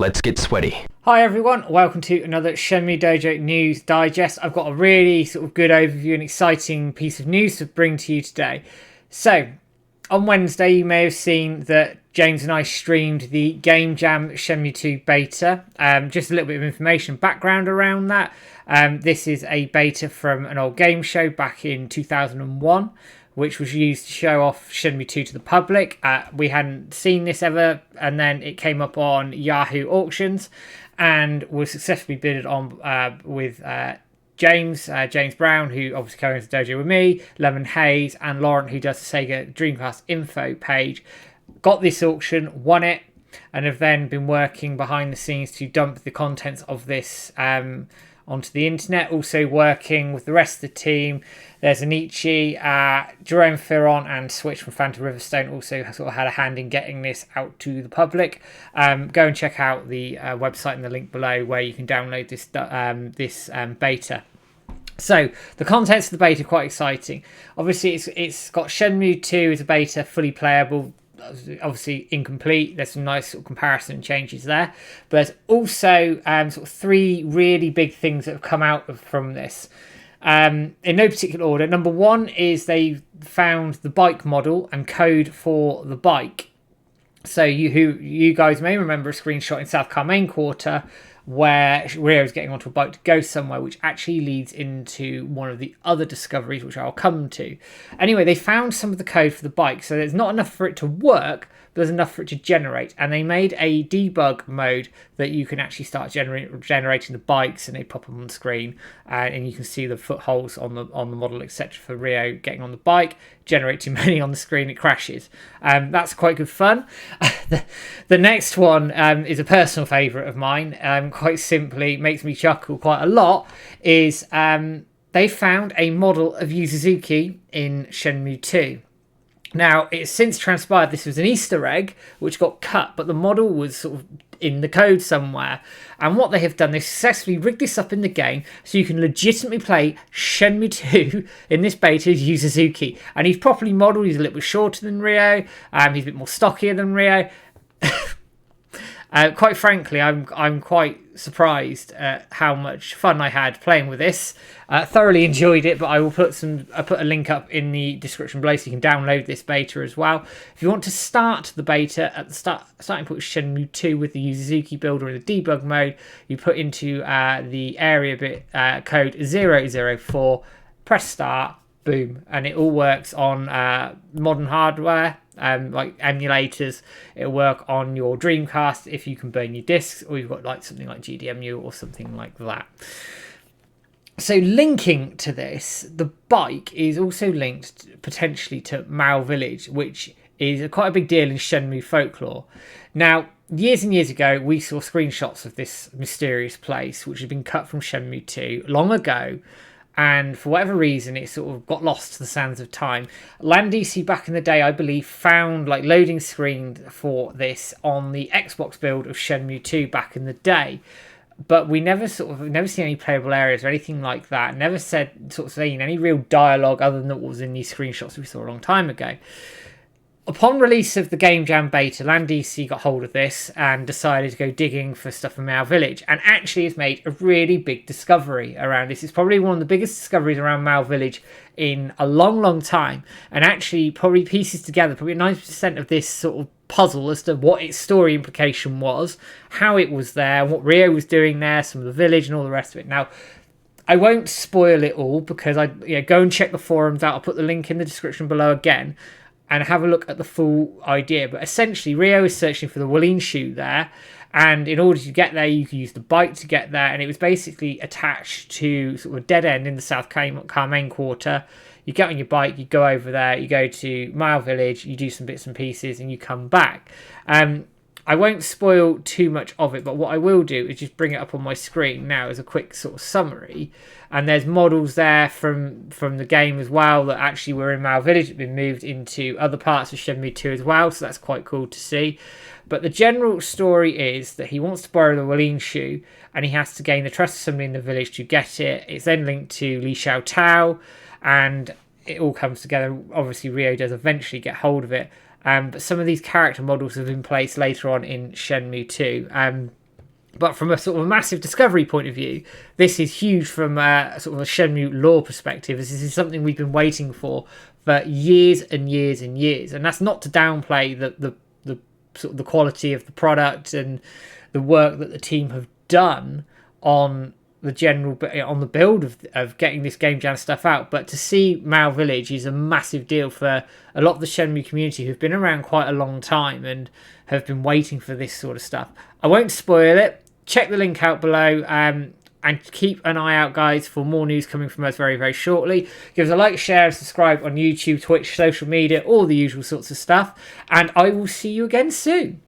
Let's get sweaty. Hi everyone, welcome to another Shenmue Dojo News Digest. I've got a really sort of good overview and exciting piece of news to bring to you today. So, on Wednesday you may have seen that James and I streamed the GameJam Shenmue II beta. Just a little bit of information, background around that. This is a beta from an old game show back in 2001. Which was used to show off Shenmue 2 to the public. We hadn't seen this ever, and then it came up on Yahoo Auctions and was successfully bidded on with James Brown, who obviously co-owns the dojo with me, Lemon Hayes, and Lauren, who does the Sega Dreamcast info page. Got this auction, won it, and have then been working behind the scenes to dump the contents of this onto the internet. Also working with the rest of the team. There's Anichi, Jerome Ferron, and Switch from Phantom Riverstone also sort of had a hand in getting this out to the public. Go and check out the website in the link below where you can download this beta. So the contents of the beta are quite exciting. Obviously, it's got Shenmue 2 as a beta, fully playable. Obviously incomplete. There's some nice sort of comparison and changes there, but there's also sort of three really big things that have come out from this. In no particular order. Number one is they found the bike model and code for the bike. So you guys may remember a screenshot in South Carmaine Quarter where Rio is getting onto a bike to go somewhere, which actually leads into one of the other discoveries, which I'll come to. Anyway, they found some of the code for the bike, so there's not enough for it to work, but there's enough for it to generate. And they made a debug mode that you can actually start generating the bikes, and they pop them on the screen, and you can see the footholds on the model, etc. For Rio getting on the bike. Generate too many on the screen, it crashes. That's quite good fun. The next one is a personal favourite of mine. Quite simply, makes me chuckle quite a lot. Is they found a model of Yu Suzuki in Shenmue 2. Now, it's since transpired this was an Easter egg which got cut, but the model was sort of in the code somewhere. And what they have done, they've successfully rigged this up in the game so you can legitimately play Shenmue 2 in this beta as Yu Suzuki. And he's properly modelled, he's a little bit shorter than Rio, he's a bit more stockier than Rio. Quite frankly, I'm quite surprised at how much fun I had playing with this. Thoroughly enjoyed it, but I put a link up in the description below so you can download this beta as well. If you want to start the beta at the starting point of Shenmue 2 with the Yu Suzuki builder in the debug mode, you put into the area bit code 004, press start, boom, and it all works on modern hardware. Like emulators, it'll work on your Dreamcast if you can burn your discs, or you've got like something like GDMU or something like that. So linking to this, the bike is also linked potentially to Mao Village, which is quite a big deal in Shenmue folklore. Now, years and years ago, we saw screenshots of this mysterious place, which had been cut from Shenmue 2 long ago. And for whatever reason, it sort of got lost to the sands of time. LandDC back in the day, I believe, found like loading screen for this on the Xbox build of Shenmue 2 back in the day. But we never seen any playable areas or anything like that. Never seen any real dialogue other than what was in these screenshots we saw a long time ago. Upon release of the GameJam beta, LandDC got hold of this and decided to go digging for stuff from Mao Village, and actually has made a really big discovery around this. It's probably one of the biggest discoveries around Mao Village in a long, long time, and actually probably pieces together probably 90% of this sort of puzzle as to what its story implication was, how it was there, what Rio was doing there, some of the village and all the rest of it. Now, I won't spoil it all because go and check the forums out. I'll put the link in the description below again, and have a look at the full idea. But essentially, Rio is searching for the Walleen shoe there, and in order to get there, you can use the bike to get there, and it was basically attached to sort of a dead end in the South Carmaine Quarter. You get on your bike, you go over there, you go to Mao Village, you do some bits and pieces, and you come back. I won't spoil too much of it, but what I will do is just bring it up on my screen now as a quick sort of summary. And there's models there from the game as well that actually were in Mao Village, have been moved into other parts of Shenmue 2 as well, so that's quite cool to see. But the general story is that he wants to borrow the Walleen shoe, and he has to gain the trust of somebody in the village to get it. It's then linked to Li Xiao Tao, and it all comes together. Obviously, Rio does eventually get hold of it. But some of these character models have been placed later on in Shenmue 2. But from a sort of a massive discovery point of view, this is huge from sort of a Shenmue lore perspective. This is something we've been waiting for years and years and years. And that's not to downplay the sort of the quality of the product and the work that the team have done on the build of getting this GameJam stuff out, but to see Mao Village is a massive deal for a lot of the Shenmue community who've been around quite a long time and have been waiting for this sort of stuff. I won't spoil it. Check the link out below, and keep an eye out, guys, for more news coming from us very, very shortly. Give us a like, share, and subscribe on YouTube, Twitch, social media, all the usual sorts of stuff, and I will see you again soon.